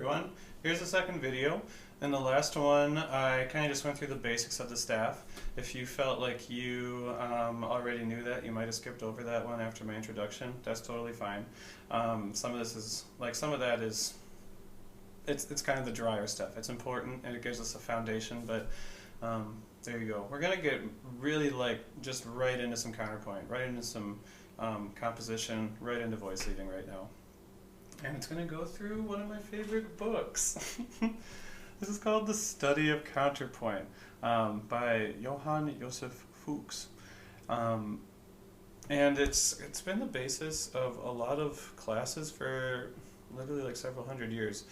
everyone. Here's the second video. In the last one, I kind of just went through the basics of the staff. If you felt like you already knew that, you might have skipped over that one after my introduction. That's totally fine. Some of this is, some of that is, it's kind of the drier stuff. It's important and it gives us a foundation, but there you go. We're going to get really just right into some counterpoint, right into some composition, right into voice leading right now. And it's going to go through one of my favorite books. This is called The Study of Counterpoint by Johann Joseph Fuchs. And it's been the basis of a lot of classes for literally several hundred years.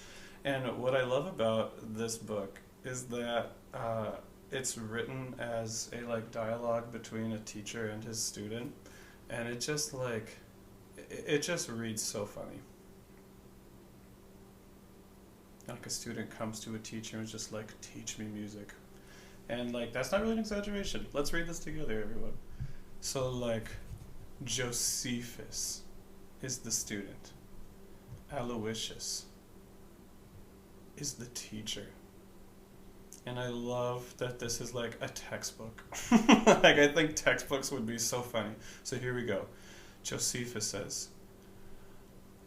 And what I love about this book is that it's written as a dialogue between a teacher and his student, and it just reads so funny. Like a student comes to a teacher and is just like, teach me music. And that's not really an exaggeration. Let's read this together, everyone. So Josephus is the student. Aloysius is the teacher. And I love that this is a textbook. I think textbooks would be so funny. So here we go. Josephus says,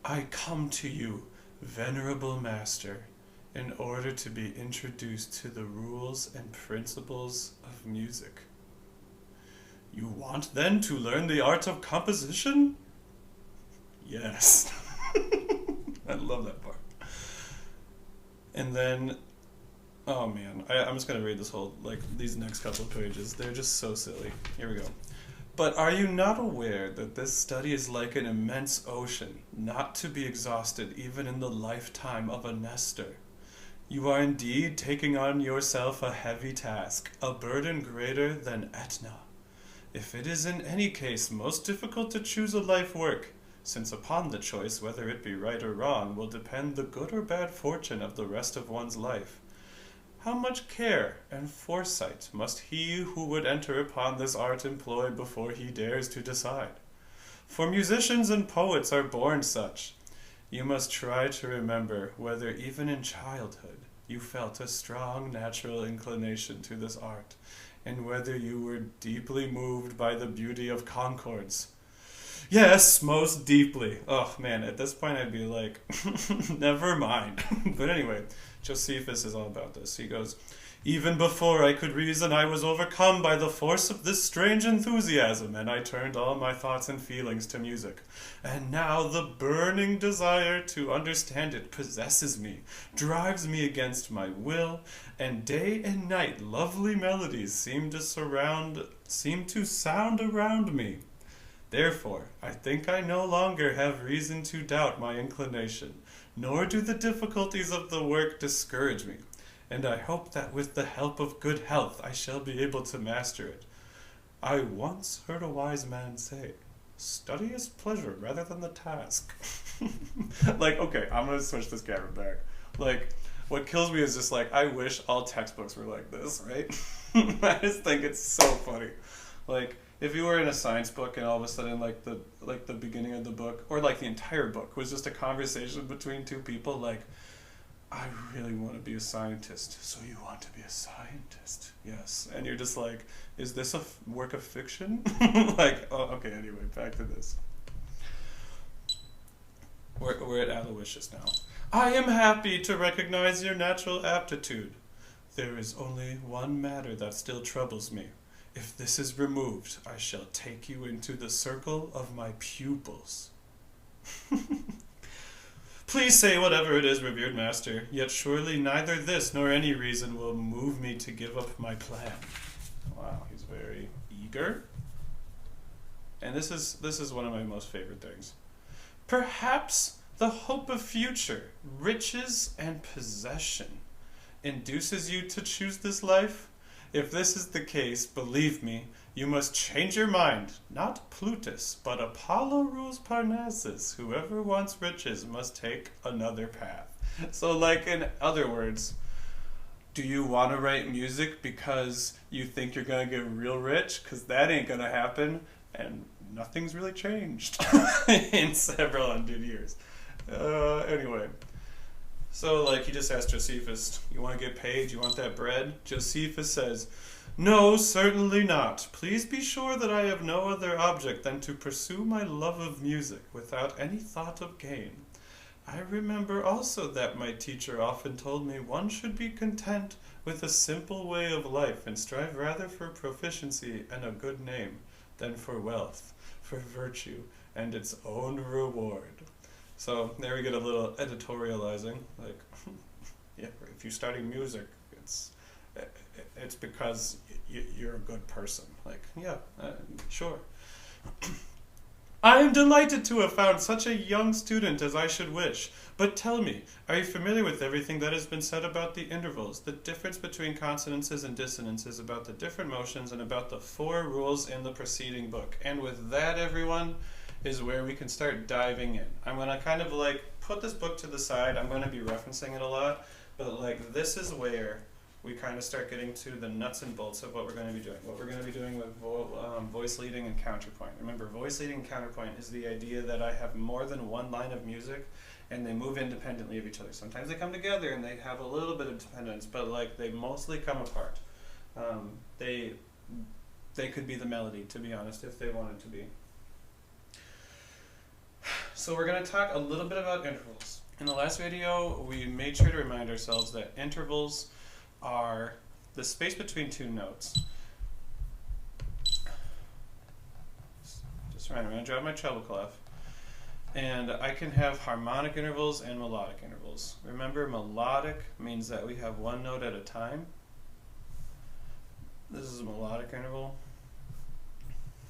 I come to you, venerable master, in order to be introduced to the rules and principles of music. You want then to learn the art of composition? Yes. I love that part. And then, oh man, I'm just going to read this whole, these next couple of pages. They're just so silly. Here we go. But are you not aware that this study is like an immense ocean, not to be exhausted even in the lifetime of a Nestor? You are indeed taking on yourself a heavy task, a burden greater than Etna. If it is in any case most difficult to choose a life work, since upon the choice, whether it be right or wrong, will depend the good or bad fortune of the rest of one's life, how much care and foresight must he who would enter upon this art employ before he dares to decide? For musicians and poets are born such. You must try to remember whether even in childhood you felt a strong natural inclination to this art, and whether you were deeply moved by the beauty of concords. Yes, most deeply. Oh man, at this point I'd be like, never mind. But anyway, Josephus is all about this. He goes, even before I could reason, I was overcome by the force of this strange enthusiasm, and I turned all my thoughts and feelings to music. And now the burning desire to understand it possesses me, drives me against my will, and day and night lovely melodies seem to sound around me. Therefore, I think I no longer have reason to doubt my inclination, nor do the difficulties of the work discourage me, and I hope that with the help of good health I shall be able to master it. I once heard a wise man say, study is pleasure rather than the task. Okay, I'm going to switch this camera back. What kills me is just I wish all textbooks were like this, right? I just think it's so funny. If you were in a science book and all of a sudden the beginning of the book or the entire book was just a conversation between two people I really want to be a scientist. So you want to be a scientist? Yes. And you're just is this a work of fiction? Oh, okay, anyway, back to this. We're at Aloysius now. I am happy to recognize your natural aptitude. There is only one matter that still troubles me. If this is removed, I shall take you into the circle of my pupils. Please say whatever it is, revered master, yet surely neither this nor any reason will move me to give up my plan. Wow, he's very eager. And this is one of my most favorite things. Perhaps the hope of future, riches and possession, induces you to choose this life? If this is the case, believe me, you must change your mind. Not Plutus, but Apollo rules Parnassus. Whoever wants riches must take another path. So in other words, do you want to write music because you think you're going to get real rich? Because that ain't going to happen. And nothing's really changed in several hundred years. Anyway, So, like, he just asked Josephus, you want to get paid? You want that bread? Josephus says, no, certainly not. Please be sure that I have no other object than to pursue my love of music without any thought of gain. I remember also that my teacher often told me one should be content with a simple way of life and strive rather for proficiency and a good name than for wealth, for virtue and its own reward. So there we get a little editorializing, like, yeah, if you're studying music, it's because you're a good person. Like, yeah, sure. I am delighted to have found such a young student as I should wish. But tell me, are you familiar with everything that has been said about the intervals, the difference between consonances and dissonances, about the different motions, and about the 4 rules in the preceding book? And with that, everyone, is where we can start diving in. I'm going to kind of like put this book to the side. I'm going to be referencing it a lot, but like this is where we kind of start getting to the nuts and bolts of what we're going to be doing. What we're going to be doing with voice leading and counterpoint. Remember, voice leading and counterpoint is the idea that I have more than one line of music and they move independently of each other. Sometimes they come together and they have a little bit of dependence, but like they mostly come apart. They could be the melody, to be honest, if they wanted to be. So we're going to talk a little bit about intervals. In the last video, we made sure to remind ourselves that intervals are the space between 2 notes. Just remember, I'm going to drop my treble clef. And I can have harmonic intervals and melodic intervals. Remember, melodic means that we have 1 note at a time. This is a melodic interval.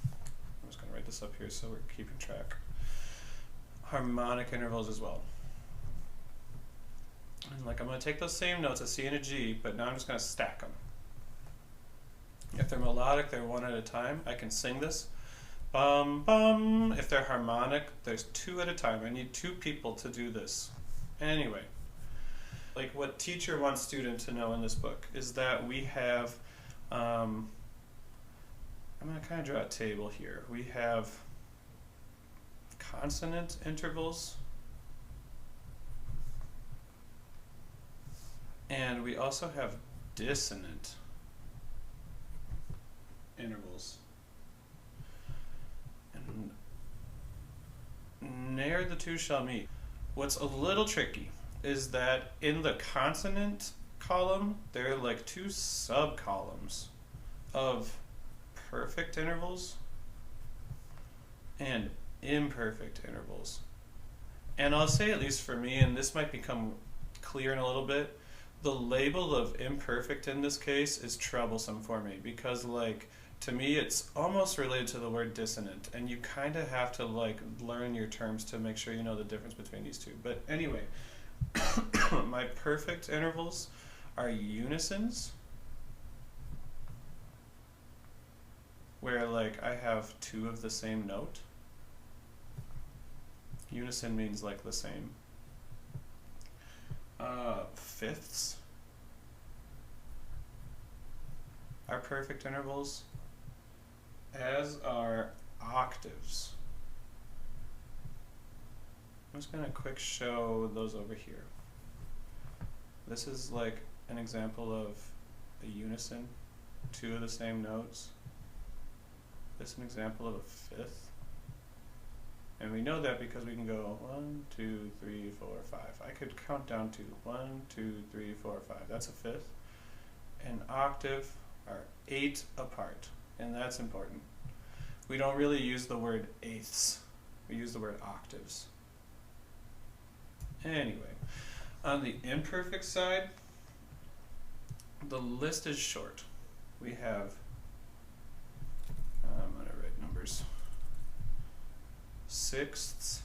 I'm just going to write this up here so we're keeping track. Harmonic intervals as well. And like I'm going to take those same notes, a C and a G, but now I'm just going to stack them. If they're melodic, they're 1 at a time. I can sing this. Bum, bum. If they're harmonic, there's 2 at a time. I need 2 people to do this. Anyway, like what teacher wants student to know in this book is that we have, I'm going to kind of draw a table here. We have consonant intervals, and we also have dissonant intervals. And ne'er the 2 shall meet. What's a little tricky is that in the consonant column, there are like 2 sub-columns of perfect intervals and imperfect intervals. And I'll say, at least for me, and this might become clear in a little bit, the label of imperfect in this case is troublesome for me because, like, to me it's almost related to the word dissonant, and you kind of have to like learn your terms to make sure you know the difference between these 2. But anyway, my perfect intervals are unisons, where like I have 2 of the same note. Unison means like the same. Fifths are perfect intervals, as are octaves. I'm just going to quick show those over here. This is like an example of a unison, 2 of the same notes. This is an example of a fifth. And we know that because we can go 1, 2, 3, 4, 5. I could count down to 1, 2, 3, 4, 5. That's a fifth. An octave are 8 apart, and that's important. We don't really use the word eighths. We use the word octaves. Anyway, on the imperfect side, the list is short. We have, I'm going to write numbers. Sixths,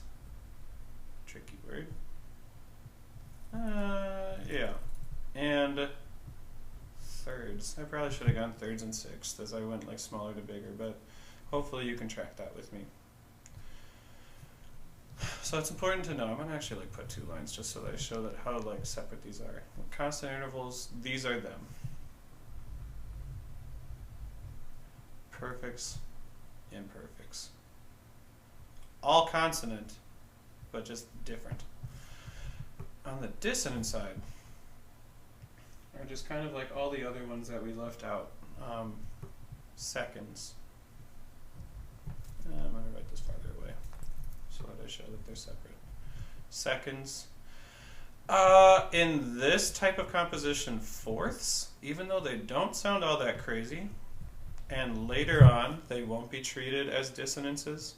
tricky word. Yeah, and thirds. I probably should have gone thirds and sixths as I went like smaller to bigger, but hopefully you can track that with me. So it's important to know. I'm gonna actually like put 2 lines just so that I show that how like separate these are. Consonant intervals, these are them. Perfects, imperfects. All consonant, but just different. On the dissonant side, are just kind of like all the other ones that we left out. Seconds. I'm going to write this farther away so that I show that they're separate. Seconds. In this type of composition, fourths, even though they don't sound all that crazy, and later on they won't be treated as dissonances,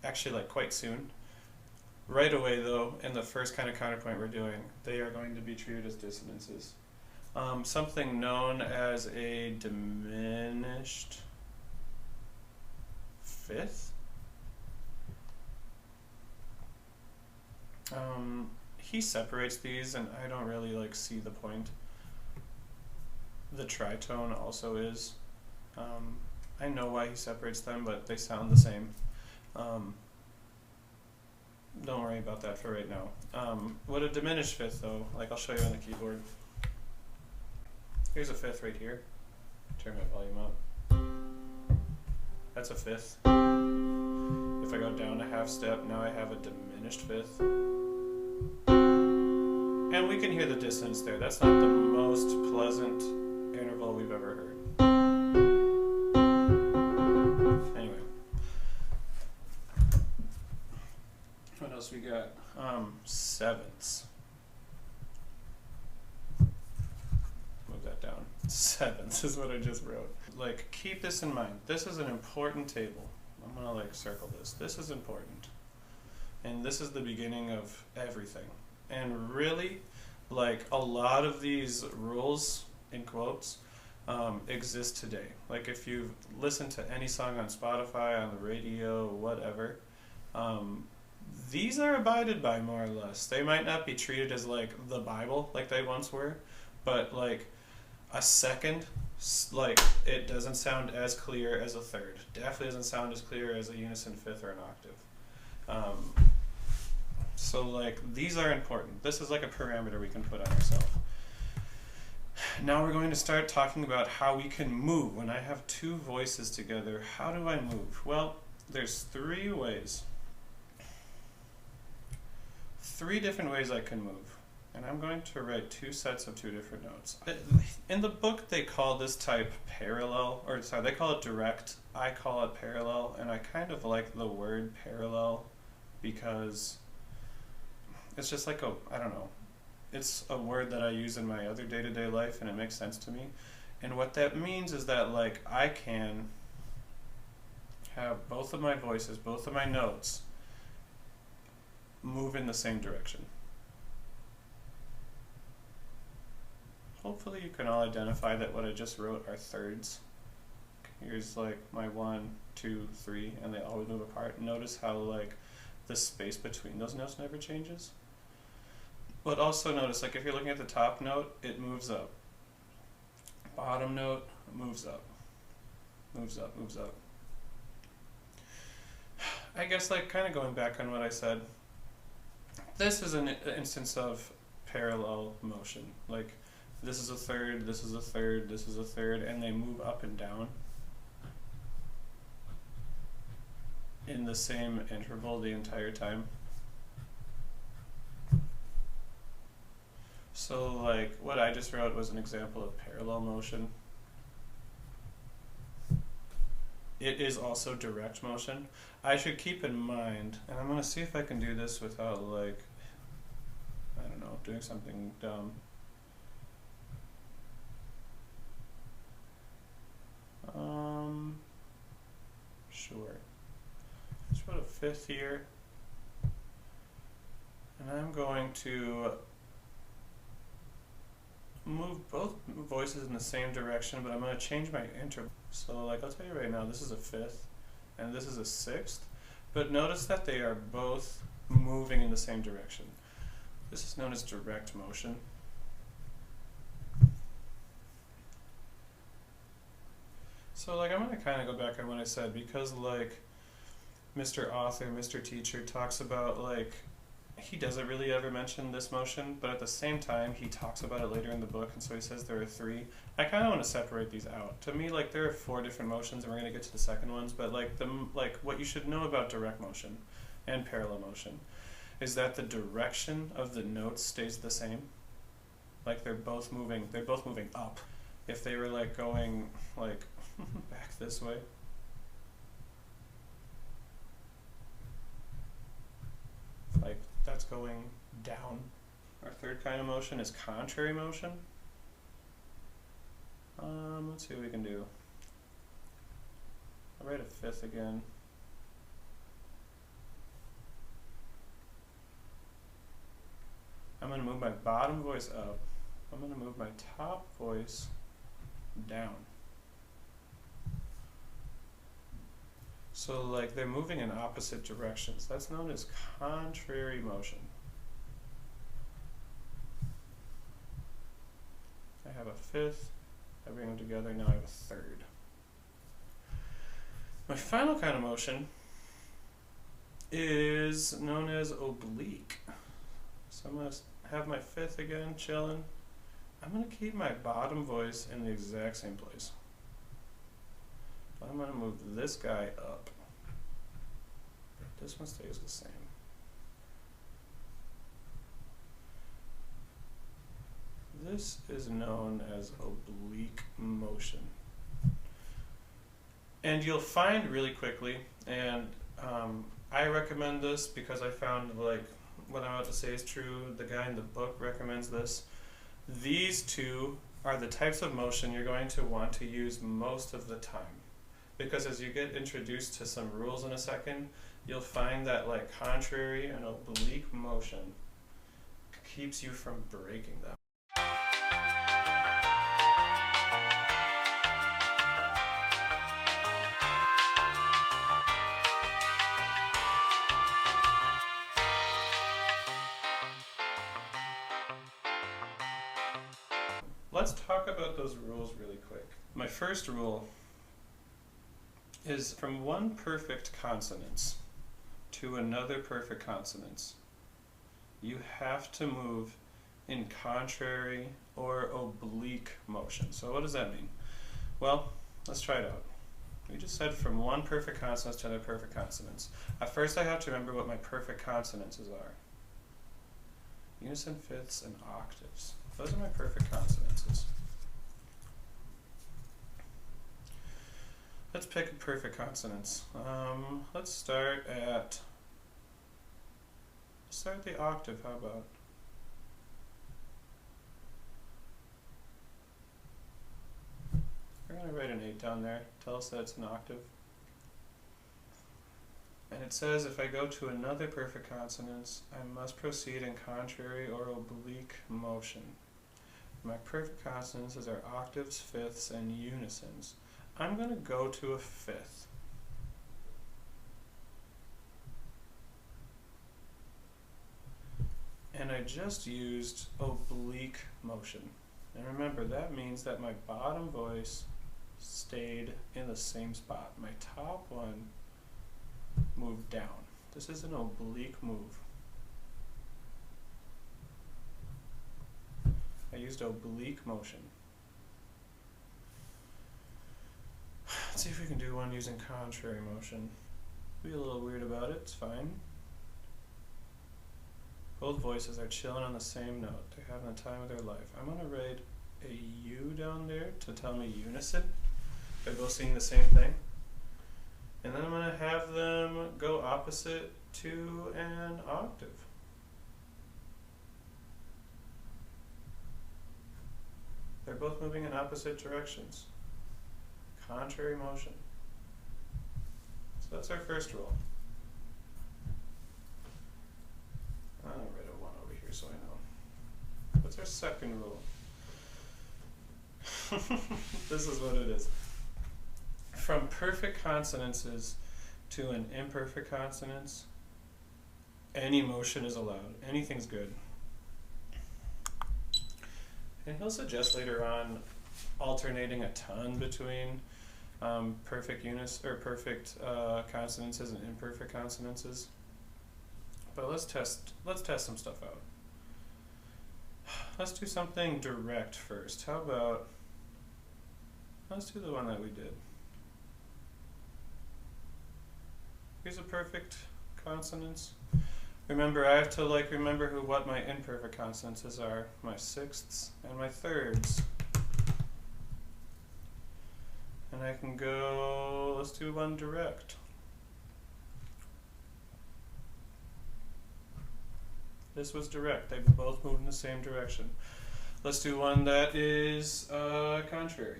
actually like quite soon. Right away though, in the first kind of counterpoint we're doing, they are going to be treated as dissonances. Something known as a diminished fifth. He separates these, and I don't really like see the point. The tritone also is. I know why he separates them, but they sound the same. Don't worry about that for right now. What a diminished fifth though, like I'll show you on the keyboard. Here's a fifth right here. Turn my volume up. That's a fifth. If I go down a half step, now I have a diminished fifth. And we can hear the dissonance there. That's not the most pleasant interval we've ever heard. Anyway. What else we got? Sevenths. Move that down. Sevenths is what I just wrote. Like, keep this in mind. This is an important table. I'm gonna like circle this. This is important. And this is the beginning of everything. And really, like, a lot of these rules, in quotes, exist today. Like, if you listen to any song on Spotify, on the radio, whatever, these are abided by more or less. They might not be treated as like the Bible like they once were, but like a second, like, it doesn't sound as clear as a third. Definitely doesn't sound as clear as a unison fifth or an octave. So like, these are important. This is like a parameter we can put on ourselves. Now we're going to start talking about how we can move. When I have two voices together, how do I move? Well, there's three ways. Three different ways I can move. And I'm going to write two sets of two different notes. In the book, they call this type parallel, or sorry, they call it direct. I call it parallel, and I kind of like the word parallel because it's just like I don't know. It's a word that I use in my other day-to-day life, and it makes sense to me. And what that means is that, like, I can have both of my voices, both of my notes, move in the same direction. Hopefully you can all identify that what I just wrote are thirds. Here's like my 1, 2, 3, and they always move apart. Notice how like the space between those notes never changes. But also notice, like, if you're looking at the top note, it moves up. Bottom note moves up. Moves up, moves up. I guess, like, kind of going back on what I said, this is an instance of parallel motion. Like, this is a third, this is a third, this is a third, and they move up and down in the same interval the entire time. So, like, what I just wrote was an example of parallel motion. It is also direct motion. I should keep in mind, and I'm going to see if I can do this without, like, I don't know, doing something dumb. Sure. Let's put a fifth here. And I'm going to move both voices in the same direction, but I'm going to change my interval. So, like, I'll tell you right now, this is a fifth, and this is a sixth. But notice that they are both moving in the same direction. This is known as direct motion. So, like, I'm going to kind of go back on what I said, because, like, Mr. Author, Mr. Teacher talks about, like, he doesn't really ever mention this motion, but at the same time, he talks about it later in the book, and so he says there are three. I kind of want to separate these out. To me, like, there are 4 different motions, and we're going to get to the second ones, but, like, what you should know about direct motion and parallel motion is that the direction of the notes stays the same. Like they're both moving up. If they were like going like back this way, like that's going down. Our third kind of motion is contrary motion. Let's see what we can do. I'll write a fifth again. I'm going to move my bottom voice up. I'm going to move my top voice down. So like they're moving in opposite directions. That's known as contrary motion. I have a fifth. I bring them together. Now I have a third. My final kind of motion is known as oblique. So I'm going to have my fifth again, chilling. I'm going to keep my bottom voice in the exact same place. But I'm going to move this guy up. This one stays the same. This is known as oblique motion. And you'll find really quickly, and I recommend this because I found like what I'm about to say is true. The guy in the book recommends this. These two are the types of motion you're going to want to use most of the time. Because as you get introduced to some rules in a second, you'll find that like contrary and oblique motion keeps you from breaking them. Let's talk about those rules really quick. My first rule is from one perfect consonance to another perfect consonance, you have to move in contrary or oblique motion. So what does that mean? Well, let's try it out. We just said from one perfect consonance to another perfect consonance. At first I have to remember what my perfect consonances are. Unison, fifths, and octaves. Those are my perfect consonances. Let's pick a perfect consonance. Let's start the octave, how about? We're going to write an 8 down there. Tell us that it's an octave. And it says if I go to another perfect consonance, I must proceed in contrary or oblique motion. My perfect consonances are octaves, fifths, and unisons. I'm going to go to a fifth. And I just used oblique motion. And remember, that means that my bottom voice stayed in the same spot. My top one moved down. This is an oblique move. I used oblique motion. Let's see if we can do one using contrary motion. Be a little weird about it, it's fine. Both voices are chilling on the same note. They're having the time of their life. I'm going to write a U down there to tell me unison. They're both saying the same thing. And then I'm going to have them go opposite to an octave. They're both moving in opposite directions. Contrary motion. So that's our first rule. I'll write a 1 over here so I know. What's our second rule? This is what it is. From perfect consonances to an imperfect consonance, any motion is allowed. Anything's good. And he'll suggest later on alternating a ton between perfect consonances and imperfect consonances. But let's test some stuff out. Let's do something direct first. How about let's do the one that we did. Here's a perfect consonance. Remember, I have to like remember what my imperfect consonances are. My sixths and my thirds. And I can go, let's do one direct. This was direct. They both moved in the same direction. Let's do one that is contrary.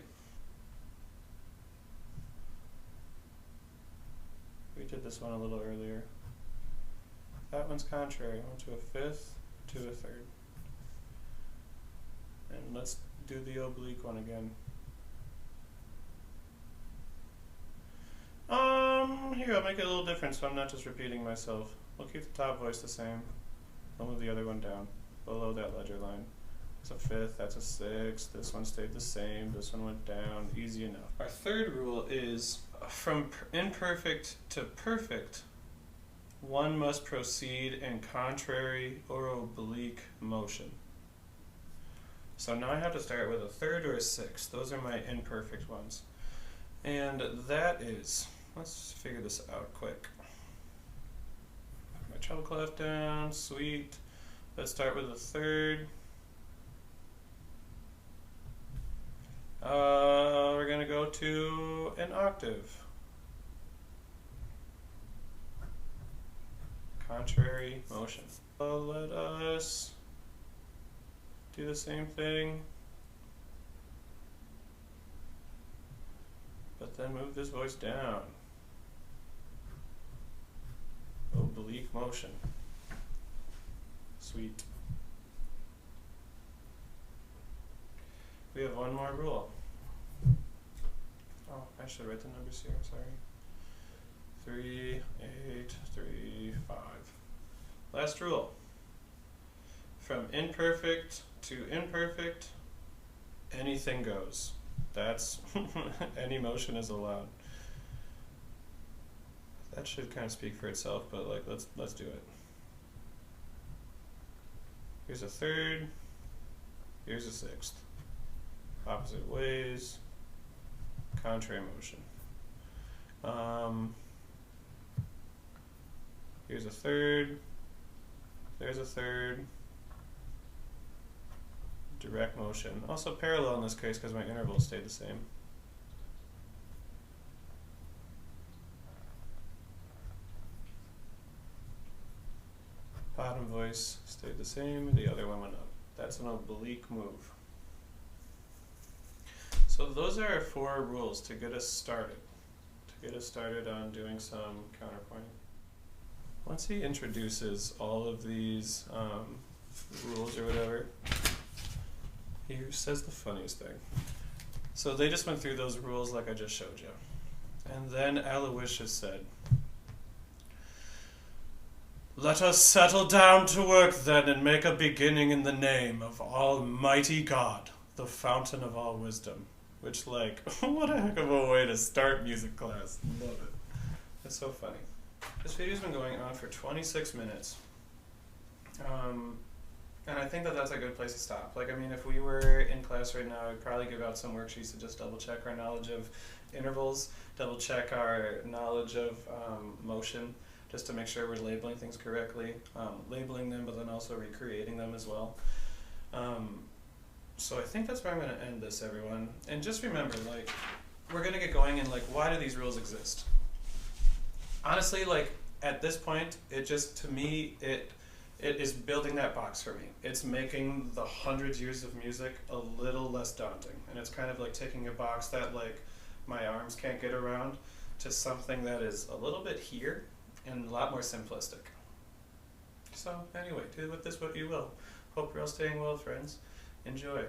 We did this one a little earlier. That one's contrary. I went to a fifth, to a third. And let's do the oblique one again. Here, I'll make it a little different so I'm not just repeating myself. We'll keep the top voice the same. I'll move the other one down, below that ledger line. It's a fifth, that's a sixth, this one stayed the same, this one went down, easy enough. Our third rule is, from imperfect to perfect, one must proceed in contrary or oblique motion. So now I have to start with a third or a sixth. Those are my imperfect ones. And that is, let's figure this out quick. My treble clef down, sweet. Let's start with a third. We're going to go to an octave. Contrary motion. Let us do the same thing, but then move this voice down. Oblique motion. Sweet. We have one more rule. Oh, I should write the numbers here, sorry. 3, 8, 3, 5. Last rule. From imperfect to imperfect, anything goes. That's any motion is allowed. That should kind of speak for itself, but like let's do it. Here's a third. Here's a sixth. Opposite ways. Contrary motion. Here's a third. There's a third. Direct motion. Also parallel in this case because my intervals stayed the same. Bottom voice stayed the same, the other one went up. That's an oblique move. So those are our 4 rules to get us started. To get us started on doing some counterpoint. Once he introduces all of these rules or whatever, he says the funniest thing. So they just went through those rules like I just showed you. And then Aloysius said, "Let us settle down to work then and make a beginning in the name of Almighty God, the fountain of all wisdom." Which, like, what a heck of a way to start music class. Love it. It's so funny. This video's been going on for 26 minutes. And I think that that's a good place to stop. Like, I mean, if we were in class right now, I'd probably give out some worksheets to just double check our knowledge of intervals, double check our knowledge of motion, just to make sure we're labeling things correctly, labeling them, but then also recreating them as well. So I think that's where I'm going to end this, everyone. And just remember, like, we're going to get going in, like, why do these rules exist? Honestly, like, at this point, it just, to me, it is building that box for me. It's making the 100 years of music a little less daunting. And it's kind of like taking a box that, like, my arms can't get around to something that is a little bit here and a lot more simplistic. So, anyway, do with this what you will. Hope you're all staying well, friends. Enjoy.